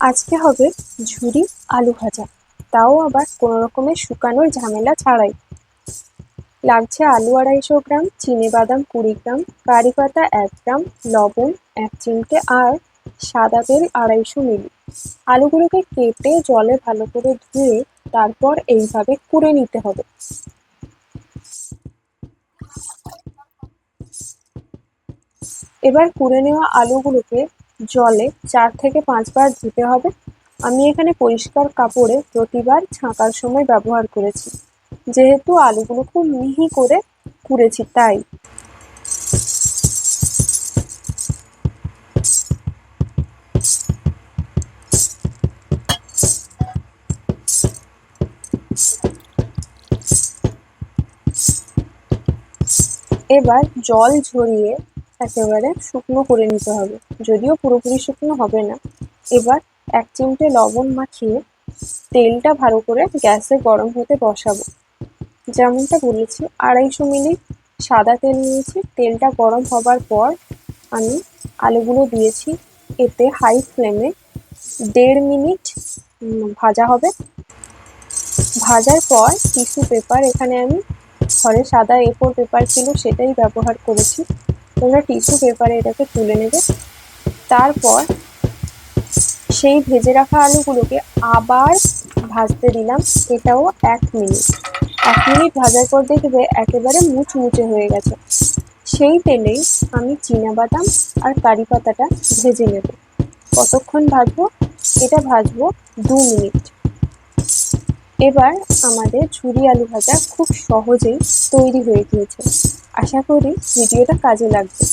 আজকে হবে ঝুরি আলু ভাজা, তাও আবার কোনো রকমের শুকানোর ঝামেলা ছাড়াই। লাগছে আলু 250 গ্রাম, চিনেবাদাম 20 গ্রাম, কারি পাতা 1 গ্রাম, লবণ 1 চিমটে আর সাদা তেল 250 মিলি। আলুগুলোকে কেটে জলে ভালো করে ধুয়ে তারপর এইভাবে কুড়ে নিতে হবে। এবার কুড়ে নেওয়া আলুগুলোকে জলে 4 থেকে 5 বার ধুতে হবে। আমি এখানে পরিষ্কার কাপড়ে প্রতিবার ছাঁকার সময় ব্যবহার করেছি, যেহেতু আলুগুলো খুব মিহি করে কুড়েছি তাই। এবার জল ঝরিয়ে একেবারে শুকনো করে নিতে হবে, যদিও পুরোপুরি শুকনো হবে না। এবার 1 চিমটে লবণ মাখিয়ে তেলটা ভালো করে গ্যাসে গরম হতে বসাবো। যেমনটা বলেছি 250 মিলি সাদা তেল নিয়েছি। তেলটা গরম হবার পর আমি আলুগুলো দিয়েছি। এতে হাই ফ্লেমে 1.5 মিনিট ভাজা হবে। ভাজার পর টিস্যু পেপার, এখানে আমি ঘরে সাদা A4 পেপার ছিল সেটাই ব্যবহার করেছি। তোমরা টিস্যু পেপারে এটাকে তুলে নেবে। তারপর সেই ভেজে রাখা আলুগুলোকে আবার ভাজতে দিলাম, এটাও 1 মিনিট। 1 মিনিট ভাজার পর দেখবে একেবারে মুচমুচে হয়ে গেছে। সেই তেলেই আমি চিনাবাদাম আর কারি পাতাটা ভেজে নেব। কতক্ষণ ভাজবো? এটা ভাজবো 2 মিনিট। এবার আমাদের ঝুরি আলু ভাজা খুব সহজেই তৈরি হয়ে গিয়েছে। আশা করি ভিডিওটা কাজে লাগবে।